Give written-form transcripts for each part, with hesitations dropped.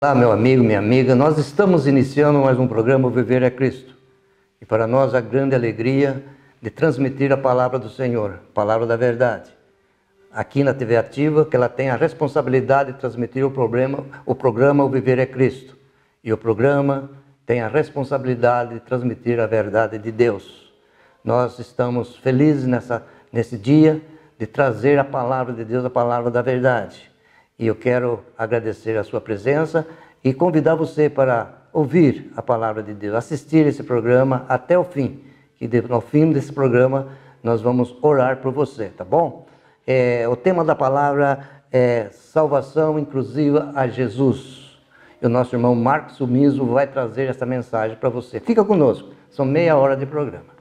Olá, meu amigo, minha amiga, nós estamos iniciando mais um programa, O Viver é Cristo. E para nós a grande alegria de transmitir a palavra do Senhor, a palavra da verdade. Aqui na TV Ativa, que ela tem a responsabilidade de transmitir o programa O Viver é Cristo. E o programa tem a responsabilidade de transmitir a verdade de Deus. Nós estamos felizes nesse dia de trazer a palavra de Deus, a palavra da verdade. E eu quero agradecer a sua presença e convidar você para ouvir a palavra de Deus, assistir esse programa até o fim. Que no fim desse programa nós vamos orar por você, tá bom? O tema da palavra é salvação inclusiva a Jesus. E o nosso irmão Marcos Sumiso vai trazer essa mensagem para você. Fica conosco, são meia hora de programa.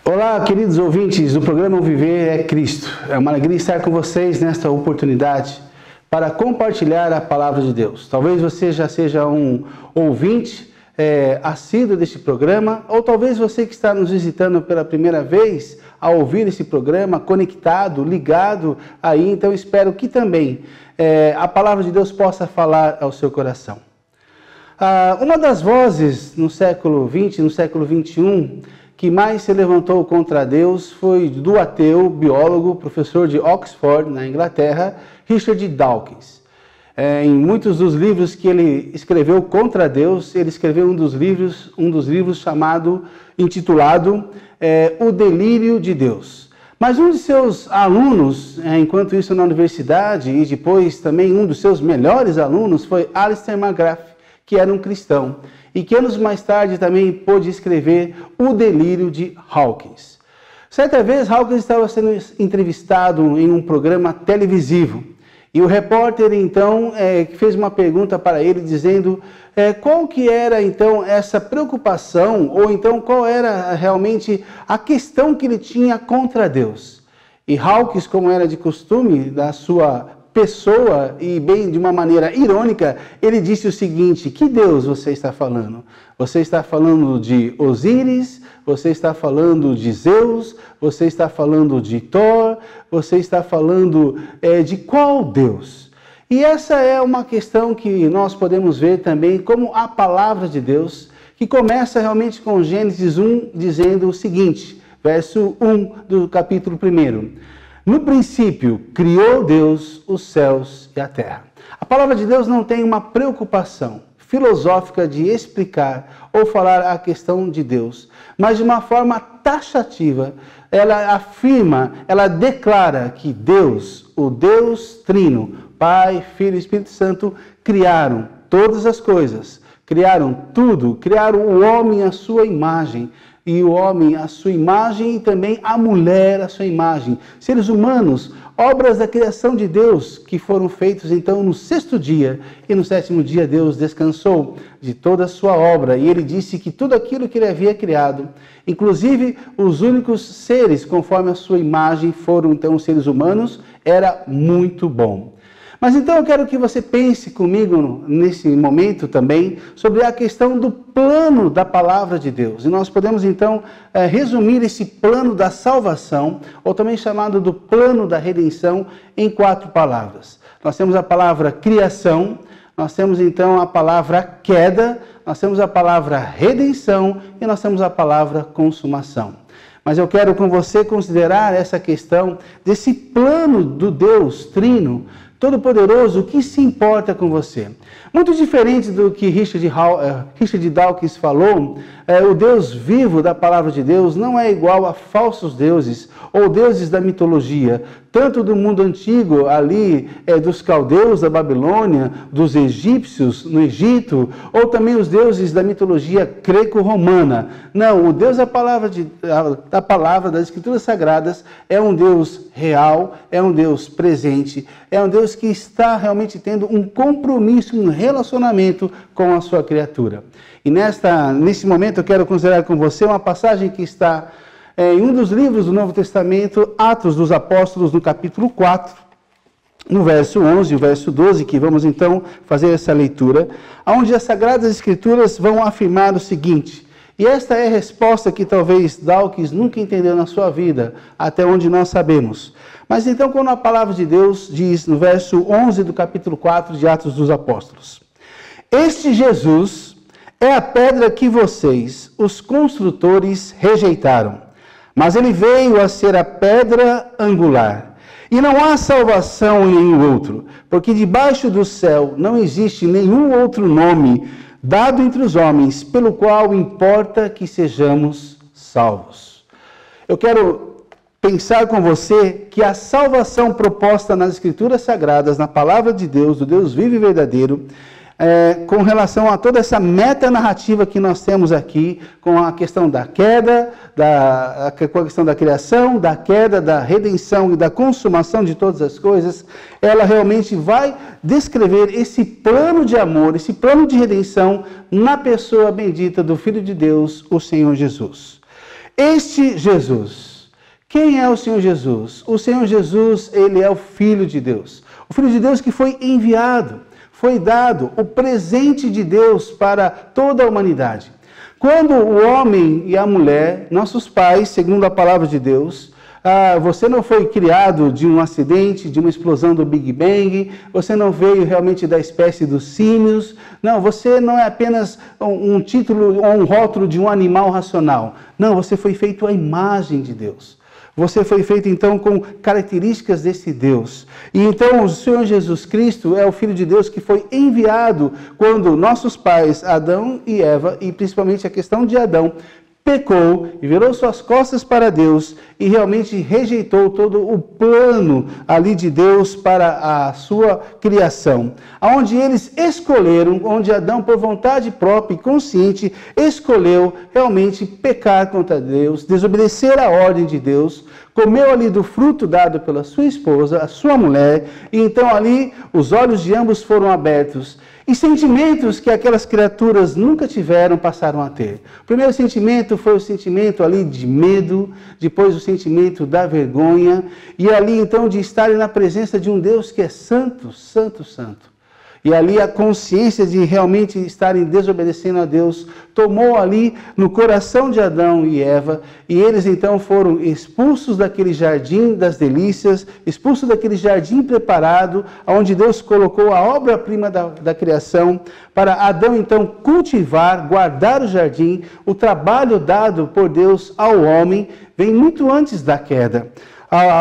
Olá, queridos ouvintes do programa O Viver é Cristo. É uma alegria estar com vocês nesta oportunidade para compartilhar a palavra de Deus. Talvez você já seja um ouvinte assíduo deste programa, ou talvez você que está nos visitando pela primeira vez a ouvir esse programa, conectado, ligado aí. Então espero que também a palavra de Deus possa falar ao seu coração. Uma das vozes no século XX, no século XXI, que mais se levantou contra Deus foi do ateu, biólogo, professor de Oxford, na Inglaterra, Richard Dawkins. Em muitos dos livros que ele escreveu contra Deus, ele escreveu um dos livros intitulado O Delírio de Deus. Mas um de seus alunos, enquanto isso na universidade, e depois também um dos seus melhores alunos, foi Alistair McGrath, que era um cristão, e que anos mais tarde também pôde escrever O Delírio de Dawkins. Certa vez, Dawkins estava sendo entrevistado em um programa televisivo, e o repórter então fez uma pergunta para ele, dizendo qual que era então essa preocupação, ou então qual era realmente a questão que ele tinha contra Deus. E Dawkins, como era de costume da sua pessoa, e bem de uma maneira irônica, ele disse o seguinte: que Deus você está falando? Você está falando de Osíris? Você está falando de Zeus? Você está falando de Thor? Você está falando de qual Deus? E essa é uma questão que nós podemos ver também como a palavra de Deus, que começa realmente com Gênesis 1, dizendo o seguinte, verso 1 do capítulo 1. No princípio, criou Deus os céus e a terra. A palavra de Deus não tem uma preocupação filosófica de explicar ou falar a questão de Deus, mas de uma forma taxativa, ela afirma, ela declara que Deus, o Deus Trino, Pai, Filho e Espírito Santo, criaram todas as coisas, criaram tudo, criaram o homem à sua imagem, e o homem à sua imagem e também a mulher à sua imagem. Seres humanos, obras da criação de Deus, que foram feitos então no 6º dia, e no 7º dia Deus descansou de toda a sua obra, e ele disse que tudo aquilo que ele havia criado, inclusive os únicos seres conforme a sua imagem foram então os seres humanos, era muito bom. Mas então eu quero que você pense comigo nesse momento também sobre a questão do plano da palavra de Deus. E nós podemos então resumir esse plano da salvação, ou também chamado do plano da redenção, em 4 palavras. Nós temos a palavra criação, nós temos então a palavra queda, nós temos a palavra redenção e nós temos a palavra consumação. Mas eu quero com você considerar essa questão desse plano do Deus Trino, Todo-Poderoso, que se importa com você. Muito diferente do que Richard Dawkins falou, o Deus vivo da palavra de Deus não é igual a falsos deuses ou deuses da mitologia, tanto do mundo antigo, ali dos caldeus da Babilônia, dos egípcios no Egito, ou também os deuses da mitologia greco-romana. Não, o Deus da palavra das Escrituras Sagradas é um Deus real, é um Deus presente, é um Deus que está realmente tendo um compromisso, um relacionamento com a sua criatura. E nesse momento eu quero considerar com você uma passagem que está em um dos livros do Novo Testamento, Atos dos Apóstolos, no capítulo 4, no verso 11 e o verso 12, que vamos então fazer essa leitura, onde as Sagradas Escrituras vão afirmar o seguinte, e esta é a resposta que talvez Dawkins nunca entendeu na sua vida, até onde nós sabemos. Mas então, quando a palavra de Deus diz, no verso 11 do capítulo 4 de Atos dos Apóstolos, este Jesus é a pedra que vocês, os construtores, rejeitaram, mas ele veio a ser a pedra angular. E não há salvação em nenhum outro, porque debaixo do céu não existe nenhum outro nome dado entre os homens, pelo qual importa que sejamos salvos. Eu quero pensar com você que a salvação proposta nas Escrituras Sagradas, na Palavra de Deus, do Deus vivo e verdadeiro, com relação a toda essa metanarrativa que nós temos aqui, com a questão da queda, com a questão da criação, da queda, da redenção e da consumação de todas as coisas, ela realmente vai descrever esse plano de amor, esse plano de redenção na pessoa bendita do Filho de Deus, o Senhor Jesus. Este Jesus, quem é o Senhor Jesus? O Senhor Jesus, ele é o Filho de Deus. O Filho de Deus que foi enviado, foi dado o presente de Deus para toda a humanidade. Quando o homem e a mulher, nossos pais, segundo a palavra de Deus, você não foi criado de um acidente, de uma explosão do Big Bang, você não veio realmente da espécie dos símios, não, você não é apenas um título ou um rótulo de um animal racional. Não, você foi feito à imagem de Deus. Você foi feito, então, com características desse Deus. E, então, o Senhor Jesus Cristo é o Filho de Deus que foi enviado quando nossos pais, Adão e Eva, e principalmente a questão de Adão, pecou e virou suas costas para Deus e realmente rejeitou todo o plano ali de Deus para a sua criação. Onde eles escolheram, onde Adão, por vontade própria e consciente, escolheu realmente pecar contra Deus, desobedecer a ordem de Deus, comeu ali do fruto dado pela sua esposa, a sua mulher, e então ali os olhos de ambos foram abertos. E sentimentos que aquelas criaturas nunca tiveram, passaram a ter. O primeiro sentimento foi o sentimento ali de medo, depois o sentimento da vergonha, e ali então de estarem na presença de um Deus que é santo, santo, santo. E ali a consciência de realmente estarem desobedecendo a Deus tomou ali no coração de Adão e Eva, e eles então foram expulsos daquele jardim das delícias, expulsos daquele jardim preparado, onde Deus colocou a obra-prima da criação, para Adão então cultivar, guardar o jardim. O trabalho dado por Deus ao homem vem muito antes da queda.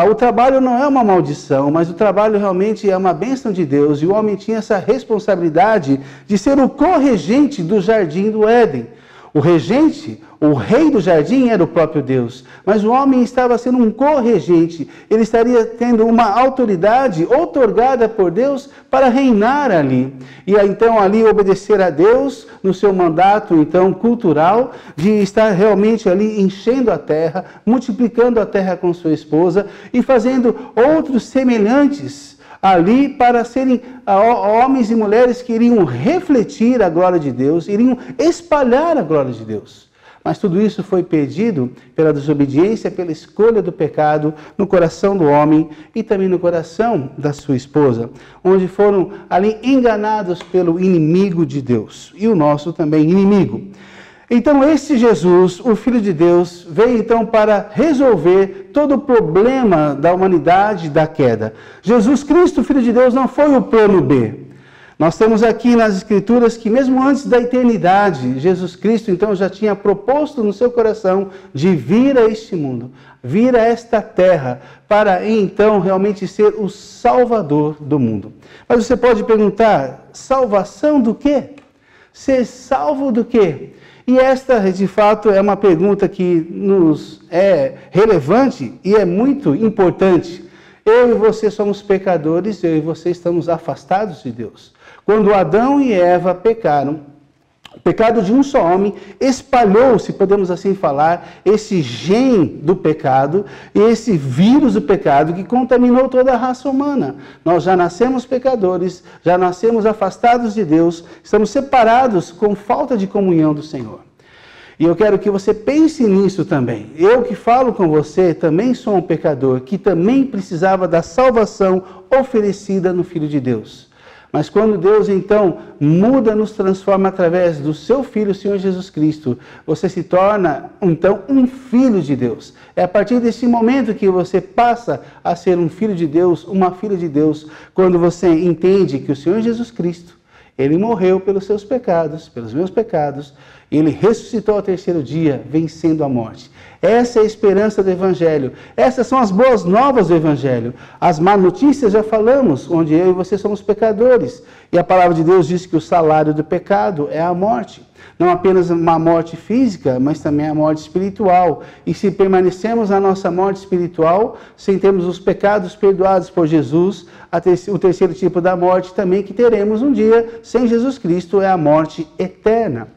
O trabalho não é uma maldição, mas o trabalho realmente é uma bênção de Deus. E o homem tinha essa responsabilidade de ser o corregente do jardim do Éden. O regente, o rei do jardim era o próprio Deus, mas o homem estava sendo um corregente. Ele estaria tendo uma autoridade outorgada por Deus para reinar ali. E então ali obedecer a Deus no seu mandato então cultural de estar realmente ali enchendo a terra, multiplicando a terra com sua esposa e fazendo outros semelhantes ali para serem homens e mulheres que iriam refletir a glória de Deus, iriam espalhar a glória de Deus. Mas tudo isso foi perdido pela desobediência, pela escolha do pecado no coração do homem e também no coração da sua esposa, onde foram ali enganados pelo inimigo de Deus e o nosso também inimigo. Então esse Jesus, o Filho de Deus, veio então para resolver todo o problema da humanidade da queda. Jesus Cristo, Filho de Deus, não foi o plano B. Nós temos aqui nas Escrituras que mesmo antes da eternidade, Jesus Cristo então já tinha proposto no seu coração de vir a este mundo, vir a esta terra, para então realmente ser o Salvador do mundo. Mas você pode perguntar, salvação do quê? Ser salvo do quê? E esta, de fato, é uma pergunta que nos é relevante e é muito importante. Eu e você somos pecadores, eu e você estamos afastados de Deus. Quando Adão e Eva pecaram, o pecado de um só homem espalhou-se, podemos assim falar, esse gene do pecado, esse vírus do pecado que contaminou toda a raça humana. Nós já nascemos pecadores, já nascemos afastados de Deus, estamos separados com falta de comunhão do Senhor. E eu quero que você pense nisso também. Eu que falo com você também sou um pecador, que também precisava da salvação oferecida no Filho de Deus. Mas quando Deus, então, muda, nos transforma através do seu Filho, o Senhor Jesus Cristo, você se torna, então, um filho de Deus. É a partir desse momento que você passa a ser um filho de Deus, uma filha de Deus, quando você entende que o Senhor Jesus Cristo, Ele morreu pelos seus pecados, pelos meus pecados, e Ele ressuscitou ao terceiro dia, vencendo a morte. Essa é a esperança do Evangelho. Essas são as boas novas do Evangelho. As más notícias já falamos, onde eu e você somos pecadores. E a palavra de Deus diz que o salário do pecado é a morte. Não apenas uma morte física, mas também a morte espiritual. E se permanecemos na nossa morte espiritual, sem termos os pecados perdoados por Jesus, o terceiro tipo da morte também que teremos um dia sem Jesus Cristo é a morte eterna.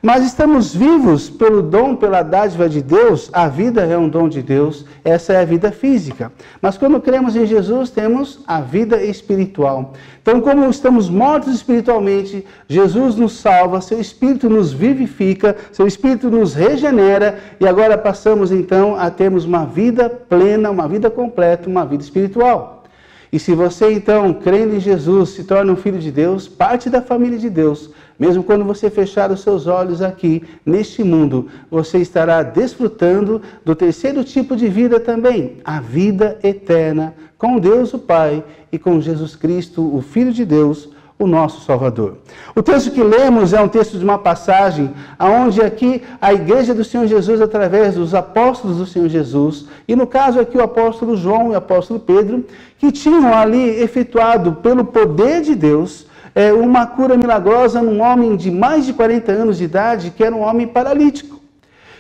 Mas estamos vivos pelo dom, pela dádiva de Deus. A vida é um dom de Deus, essa é a vida física. Mas quando cremos em Jesus, temos a vida espiritual. Então, como estamos mortos espiritualmente, Jesus nos salva, seu Espírito nos vivifica, seu Espírito nos regenera, e agora passamos então a termos uma vida plena, uma vida completa, uma vida espiritual. E se você então, crendo em Jesus, se torna um filho de Deus, parte da família de Deus, mesmo quando você fechar os seus olhos aqui, neste mundo, você estará desfrutando do terceiro tipo de vida também, a vida eterna, com Deus o Pai e com Jesus Cristo, o Filho de Deus, o nosso Salvador. O texto que lemos é um texto de uma passagem onde aqui a igreja do Senhor Jesus, através dos apóstolos do Senhor Jesus, e no caso aqui o apóstolo João e o apóstolo Pedro, que tinham ali efetuado pelo poder de Deus uma cura milagrosa num homem de mais de 40 anos de idade, que era um homem paralítico.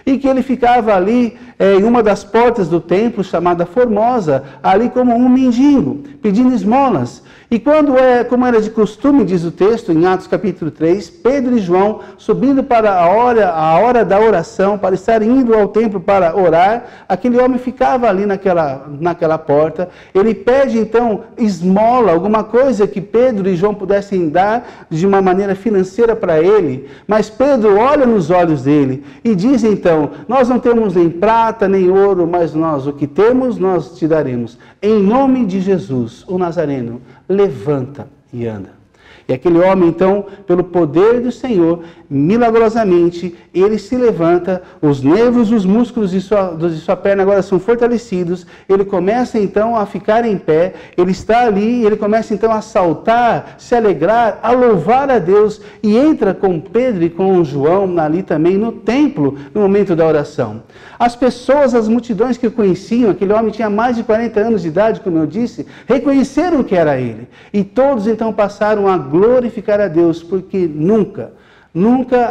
E que ele ficava ali em uma das portas do templo, chamada Formosa, ali como um mendigo, pedindo esmolas. E como era de costume, diz o texto, em Atos capítulo 3, Pedro e João, subindo para a hora da oração, para estar indo ao templo para orar, aquele homem ficava ali naquela porta. Ele pede então esmola, alguma coisa que Pedro e João pudessem dar de uma maneira financeira para ele. Mas Pedro olha nos olhos dele e diz então, nós não temos nem prata nem ouro, mas nós o que temos nós te daremos. Em nome de Jesus, o Nazareno, levanta e anda. E aquele homem, então, pelo poder do Senhor, milagrosamente, ele se levanta, os nervos, os músculos de sua perna agora são fortalecidos, ele começa, então, a ficar em pé, ele está ali, ele começa, então, a saltar, se alegrar, a louvar a Deus, e entra com Pedro e com João ali também no templo, no momento da oração. As pessoas, as multidões que o conheciam, aquele homem tinha mais de 40 anos de idade, como eu disse, reconheceram que era ele. E todos, então, passaram a glorificar a Deus, porque nunca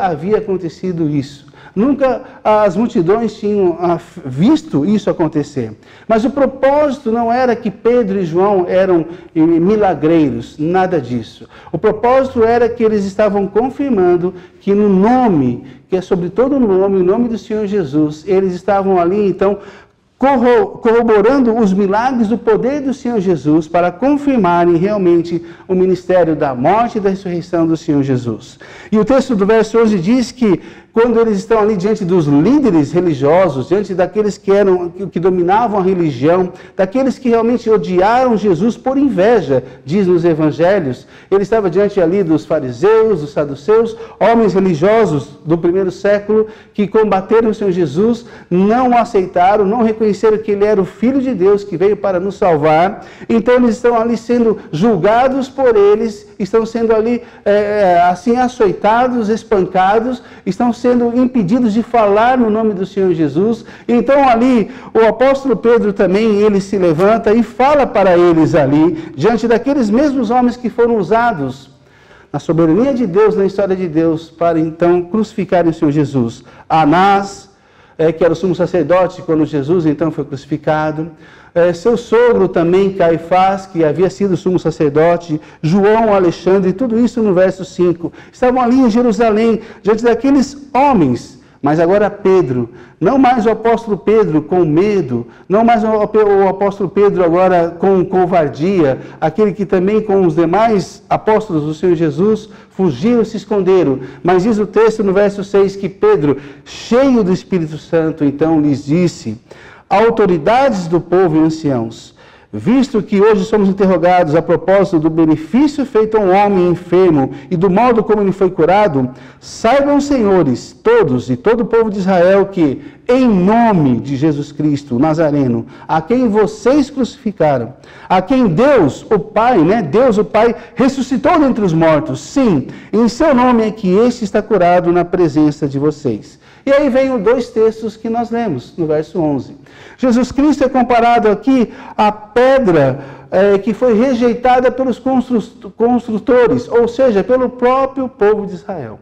havia acontecido isso. Nunca as multidões tinham visto isso acontecer. Mas o propósito não era que Pedro e João eram milagreiros, nada disso. O propósito era que eles estavam confirmando que no nome, que é sobre todo o nome do Senhor Jesus, eles estavam ali, então, corroborando os milagres do poder do Senhor Jesus para confirmarem realmente o ministério da morte e da ressurreição do Senhor Jesus. E o texto do verso 11 diz que quando eles estão ali diante dos líderes religiosos, diante daqueles que dominavam a religião, daqueles que realmente odiaram Jesus por inveja, diz nos evangelhos, ele estava diante ali dos fariseus, dos saduceus, homens religiosos do primeiro século que combateram o Senhor Jesus, não o aceitaram, não reconheceram que ele era o Filho de Deus que veio para nos salvar. Então eles estão ali sendo julgados por eles, estão sendo ali assim açoitados, espancados, estão sendo impedidos de falar no nome do Senhor Jesus. Então ali o apóstolo Pedro também, ele se levanta e fala para eles ali, diante daqueles mesmos homens que foram usados na soberania de Deus, na história de Deus, para então crucificarem o Senhor Jesus. Anás, que era o sumo sacerdote quando Jesus então foi crucificado, seu sogro também, Caifás, que havia sido sumo sacerdote, João, Alexandre, tudo isso no verso 5. Estavam ali em Jerusalém, diante daqueles homens, mas agora Pedro, não mais o apóstolo Pedro com medo, não mais o apóstolo Pedro agora com covardia, aquele que também com os demais apóstolos do Senhor Jesus fugiram, se esconderam. Mas diz o texto no verso 6 que Pedro, cheio do Espírito Santo, então lhes disse: autoridades do povo e anciãos, visto que hoje somos interrogados a propósito do benefício feito a um homem enfermo e do modo como ele foi curado, saibam, senhores, todos e todo o povo de Israel, que em nome de Jesus Cristo, o Nazareno, a quem vocês crucificaram, a quem Deus, o Pai, Deus, o Pai, ressuscitou dentre os mortos, sim, em seu nome é que este está curado na presença de vocês. E aí vem dois textos que nós lemos, no verso 11. Jesus Cristo é comparado aqui à pedra que foi rejeitada pelos construtores, ou seja, pelo próprio povo de Israel.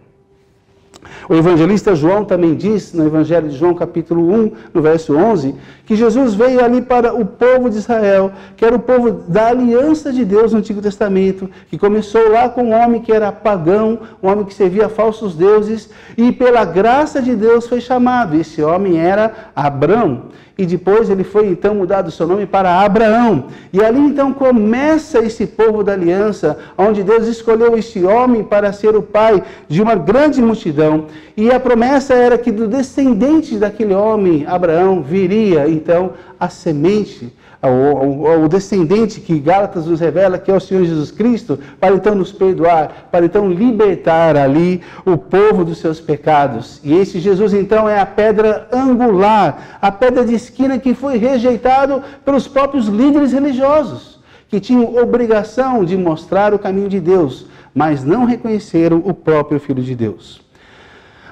O evangelista João também diz, no Evangelho de João, capítulo 1, no verso 11, que Jesus veio ali para o povo de Israel, que era o povo da aliança de Deus no Antigo Testamento, que começou lá com um homem que era pagão, um homem que servia a falsos deuses, e pela graça de Deus foi chamado. Esse homem era Abrão. E depois ele foi então mudado o seu nome para Abraão. E ali então começa esse povo da aliança, onde Deus escolheu este homem para ser o pai de uma grande multidão. E a promessa era que do descendente daquele homem, Abraão, viria então a semente, o descendente que Gálatas nos revela que é o Senhor Jesus Cristo, para então nos perdoar, para então libertar ali o povo dos seus pecados. E esse Jesus então é a pedra angular, a pedra de esquina que foi rejeitado pelos próprios líderes religiosos, que tinham obrigação de mostrar o caminho de Deus, mas não reconheceram o próprio Filho de Deus.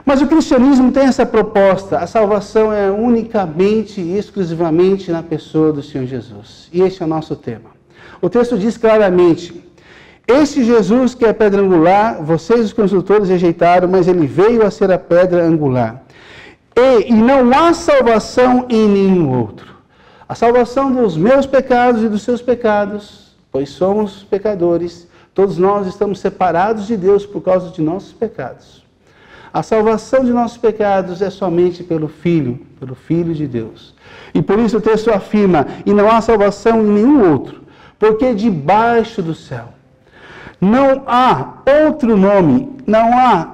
Mas o cristianismo tem essa proposta, a salvação é unicamente e exclusivamente na pessoa do Senhor Jesus. E este é o nosso tema. O texto diz claramente, este Jesus que é a pedra angular, vocês os construtores rejeitaram, mas ele veio a ser a pedra angular. E não há salvação em nenhum outro. A salvação dos meus pecados e dos seus pecados, pois somos pecadores, todos nós estamos separados de Deus por causa de nossos pecados. A salvação de nossos pecados é somente pelo Filho de Deus. E por isso o texto afirma, e não há salvação em nenhum outro, porque debaixo do céu não há outro nome,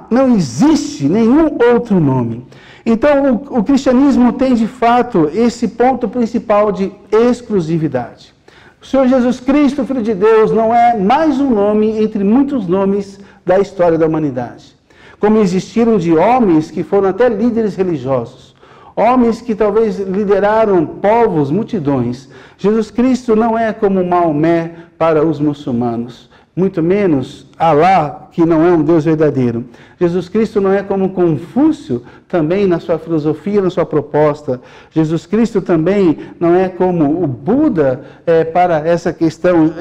não existe nenhum outro nome. Então o cristianismo tem de fato esse ponto principal de exclusividade. O Senhor Jesus Cristo, Filho de Deus, não é mais um nome entre muitos nomes da história da humanidade. Como existiram de homens que foram até líderes religiosos, homens que talvez lideraram povos, multidões. Jesus Cristo não é como Maomé para os muçulmanos, muito menos Alá, que não é um Deus verdadeiro. Jesus Cristo não é como Confúcio, também na sua filosofia, na sua proposta. Jesus Cristo também não é como o Buda para essa questão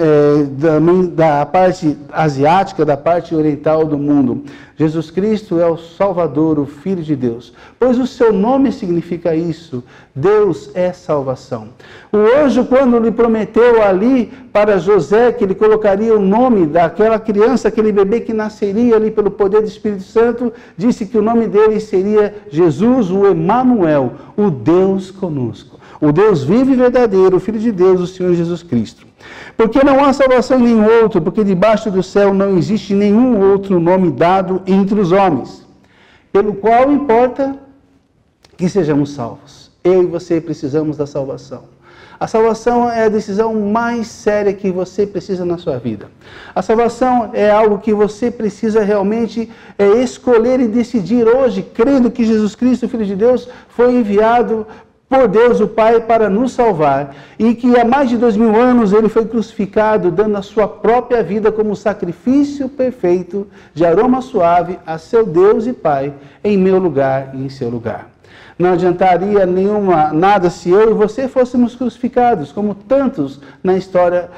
da parte asiática, da parte oriental do mundo. Jesus Cristo é o Salvador, o Filho de Deus. Pois o seu nome significa isso. Deus é salvação. O anjo, quando lhe prometeu ali para José que ele colocaria o nome daquela criança, aquele bebê que nasceria ali pelo poder do Espírito Santo, disse que o nome dele seria Jesus, o Emanuel, o Deus conosco. O Deus vivo e verdadeiro, o Filho de Deus, o Senhor Jesus Cristo. Porque não há salvação em nenhum outro, porque debaixo do céu não existe nenhum outro nome dado entre os homens, pelo qual importa que sejamos salvos. Eu e você precisamos da salvação. A salvação é a decisão mais séria que você precisa na sua vida. A salvação é algo que você precisa realmente escolher e decidir hoje, crendo que Jesus Cristo, Filho de Deus, foi enviado por Deus o Pai para nos salvar, e que há mais de 2000 anos ele foi crucificado, dando a sua própria vida como sacrifício perfeito de aroma suave a seu Deus e Pai, em meu lugar e em seu lugar. Não adiantaria nada se eu e você fôssemos crucificados, como tantos na história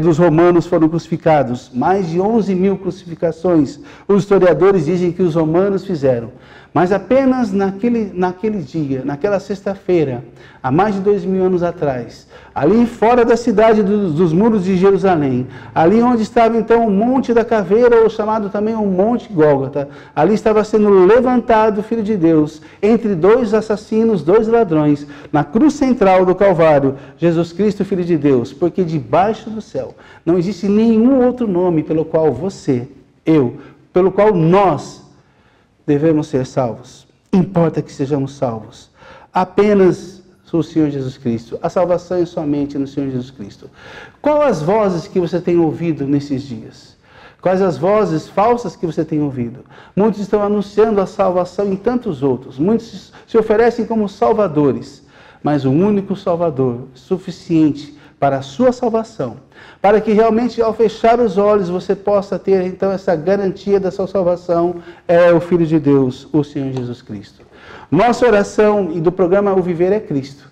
dos romanos foram crucificados. Mais de 11.000 crucificações os historiadores dizem que os romanos fizeram. Mas apenas naquele dia, naquela sexta-feira, há mais de 2000 anos atrás, ali fora da cidade dos muros de Jerusalém, ali onde estava então o Monte da Caveira, ou chamado também o Monte Gólgota, ali estava sendo levantado o Filho de Deus, entre dois assassinos, dois ladrões, na cruz central do Calvário, Jesus Cristo, Filho de Deus, porque debaixo do céu não existe nenhum outro nome pelo qual você, eu, pelo qual nós devemos ser salvos. Importa que sejamos salvos. Apenas o Senhor Jesus Cristo. A salvação é somente no Senhor Jesus Cristo. Quais as vozes que você tem ouvido nesses dias? Quais as vozes falsas que você tem ouvido? Muitos estão anunciando a salvação em tantos outros. Muitos se oferecem como salvadores. Mas o único Salvador suficiente para a sua salvação, para que realmente ao fechar os olhos você possa ter então essa garantia da sua salvação, é o Filho de Deus, o Senhor Jesus Cristo. Nossa oração e do programa O Viver é Cristo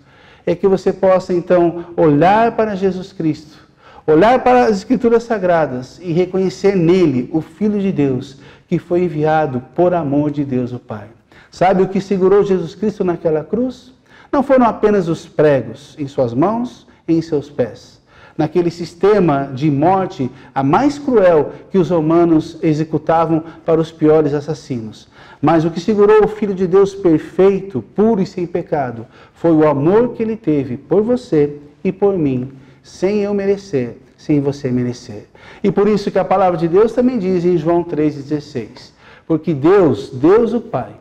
é que você possa então olhar para Jesus Cristo, Olhar para as Escrituras Sagradas e reconhecer nele o Filho de Deus, que foi enviado por amor de Deus o Pai. Sabe o que segurou Jesus Cristo naquela cruz? Não foram apenas os pregos em suas mãos e em seus pés. Naquele sistema de morte, a mais cruel que os romanos executavam para os piores assassinos. Mas o que segurou o Filho de Deus perfeito, puro e sem pecado, foi o amor que ele teve por você e por mim, sem eu merecer, sem você merecer. E por isso que a palavra de Deus também diz em João 3,16, porque Deus o Pai,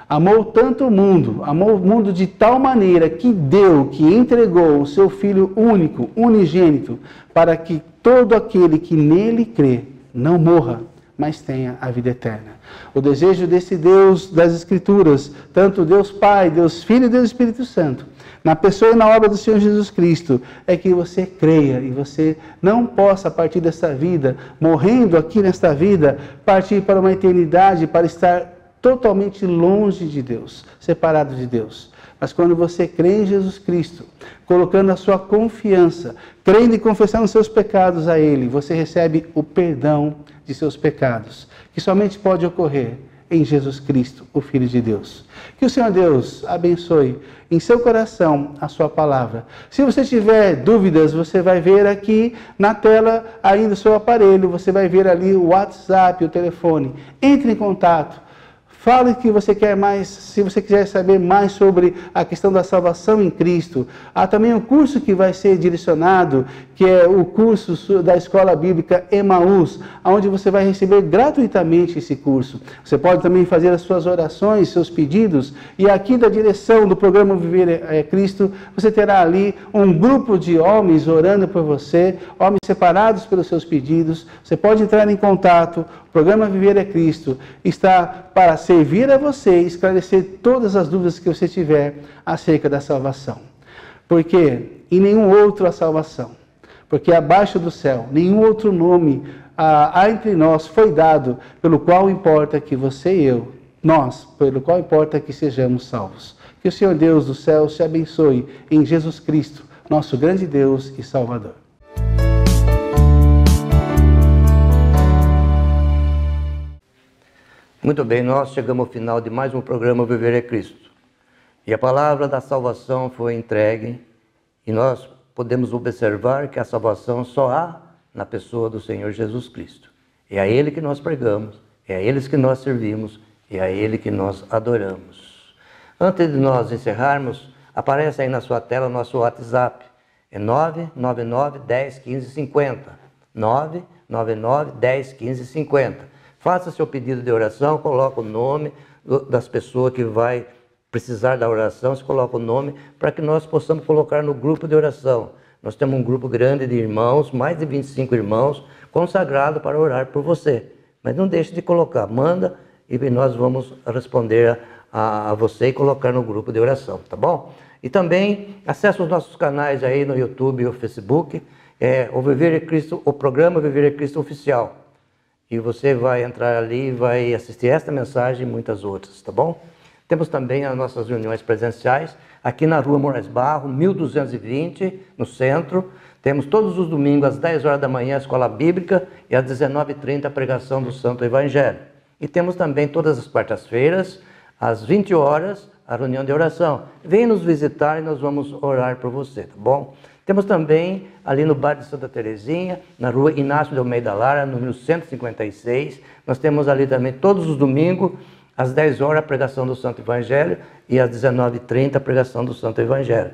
amou tanto o mundo de tal maneira que deu, que entregou o seu Filho único, unigênito, para que todo aquele que nele crê não morra, mas tenha a vida eterna. O desejo desse Deus das Escrituras, tanto Deus Pai, Deus Filho e Deus Espírito Santo, na pessoa e na obra do Senhor Jesus Cristo, é que você creia e você não possa, a partir dessa vida, morrendo aqui nesta vida, partir para uma eternidade, para estar totalmente longe de Deus, separado de Deus. Mas quando você crê em Jesus Cristo, colocando a sua confiança, crendo e confessando os seus pecados a Ele, você recebe o perdão de seus pecados, que somente pode ocorrer em Jesus Cristo, o Filho de Deus. Que o Senhor Deus abençoe em seu coração a sua palavra. Se você tiver dúvidas, você vai ver aqui na tela ainda o seu aparelho, você vai ver ali o WhatsApp, o telefone. Entre em contato. Fale o que você quer mais, se você quiser saber mais sobre a questão da salvação em Cristo. Há também um curso que vai ser direcionado, que é o curso da Escola Bíblica Emaús, onde você vai receber gratuitamente esse curso. Você pode também fazer as suas orações, seus pedidos, e aqui da direção do programa Viver é Cristo, você terá ali um grupo de homens orando por você, homens separados pelos seus pedidos. Você pode entrar em contato. O programa Viver é Cristo está para servir a você e esclarecer todas as dúvidas que você tiver acerca da salvação. Porque em nenhum outro há salvação. Porque abaixo do céu, nenhum outro nome há entre nós foi dado, pelo qual importa que você e eu, pelo qual importa que sejamos salvos. Que o Senhor Deus do céu te abençoe em Jesus Cristo, nosso grande Deus e Salvador. Muito bem, nós chegamos ao final de mais um programa Viver é Cristo. E a palavra da salvação foi entregue e nós podemos observar que a salvação só há na pessoa do Senhor Jesus Cristo. É a Ele que nós pregamos, é a Ele que nós servimos, é a Ele que nós adoramos. Antes de nós encerrarmos, aparece aí na sua tela o nosso WhatsApp. É 999 10 15 50. 999 10 15 50. Faça seu pedido de oração, coloque o nome das pessoas que vai precisar da oração, se coloca o nome, para que nós possamos colocar no grupo de oração. Nós temos um grupo grande de irmãos, mais de 25 irmãos, consagrados para orar por você. Mas não deixe de colocar, manda e nós vamos responder a você e colocar no grupo de oração, tá bom? E também acesse os nossos canais aí no YouTube e no Facebook, o Viver é Cristo, o programa Viver é Cristo Oficial. E você vai entrar ali e vai assistir esta mensagem e muitas outras, tá bom? Temos também as nossas reuniões presenciais, aqui na Rua Moraes Barro, 1220, no centro. Temos todos os domingos, às 10 horas da manhã, a Escola Bíblica e às 19h30, a pregação do Santo Evangelho. E temos também todas as quartas-feiras, às 20 horas, a reunião de oração. Venha nos visitar e nós vamos orar por você, tá bom? Temos também ali no bairro de Santa Terezinha, na Rua Inácio de Almeida Lara, número 156. Nós temos ali também todos os domingos, às 10 horas, a pregação do Santo Evangelho e às 19h30, a pregação do Santo Evangelho.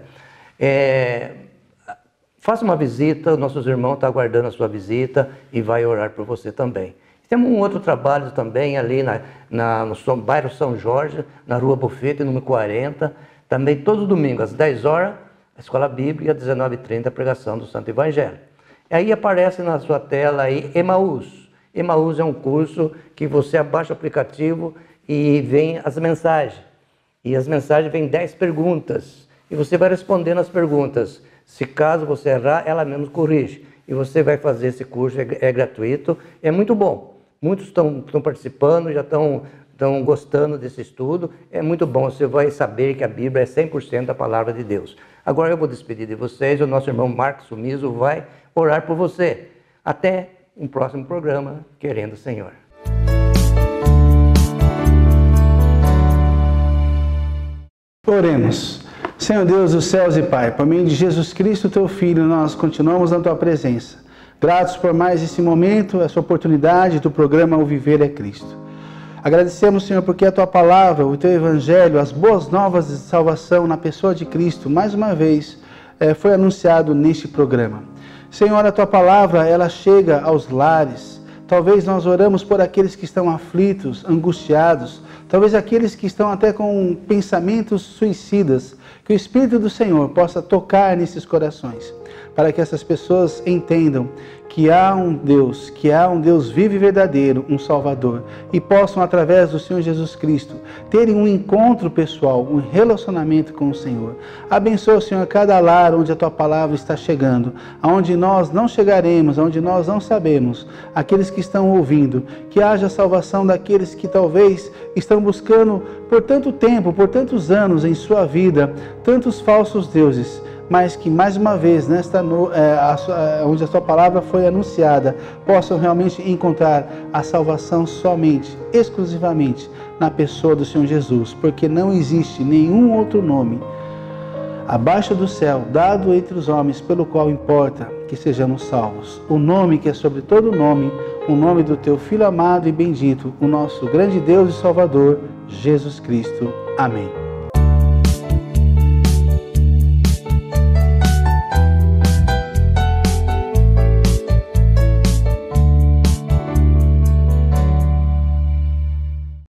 Faça uma visita, nossos irmãos estão aguardando a sua visita e vai orar por você também. Temos um outro trabalho também ali no bairro São Jorge, na Rua Bufete, número 40. Também todo domingo, às 10 horas, a Escola Bíblica, 19h30, a pregação do Santo Evangelho. E aí aparece na sua tela aí Emaús. Emaús é um curso que você abaixa o aplicativo e vem as mensagens. E as mensagens vêm 10 perguntas. E você vai respondendo as perguntas. Se caso você errar, ela mesmo corrige. E você vai fazer esse curso, é gratuito, é muito bom. Muitos estão participando, já estão gostando desse estudo. É muito bom, você vai saber que a Bíblia é 100% a palavra de Deus. Agora eu vou despedir de vocês, o nosso irmão Marcos Sumiso vai orar por você. Até um próximo programa, querendo o Senhor. Oremos. Senhor Deus dos céus e Pai, por meio de Jesus Cristo, Teu Filho, nós continuamos na Tua presença. Gratos por mais esse momento, essa oportunidade do programa O Viver é Cristo. Agradecemos, Senhor, porque a Tua Palavra, o Teu Evangelho, as boas novas de salvação na pessoa de Cristo, mais uma vez, foi anunciado neste programa. Senhor, a Tua Palavra, ela chega aos lares. Talvez nós oramos por aqueles que estão aflitos, angustiados, talvez aqueles que estão até com pensamentos suicidas, que o Espírito do Senhor possa tocar nesses corações, para que essas pessoas entendam que há um Deus vivo e verdadeiro, um Salvador, e possam, através do Senhor Jesus Cristo, terem um encontro pessoal, um relacionamento com o Senhor. Abençoa, Senhor, cada lar onde a Tua Palavra está chegando, aonde nós não chegaremos, aonde nós não sabemos, aqueles que estão ouvindo, que haja salvação daqueles que talvez estão buscando por tanto tempo, por tantos anos em sua vida, tantos falsos deuses, mas que mais uma vez, onde a Sua Palavra foi anunciada, possam realmente encontrar a salvação somente, exclusivamente, na pessoa do Senhor Jesus, porque não existe nenhum outro nome abaixo do céu, dado entre os homens, pelo qual importa que sejamos salvos. O nome que é sobre todo nome, o nome do Teu Filho amado e bendito, o nosso grande Deus e Salvador, Jesus Cristo. Amém.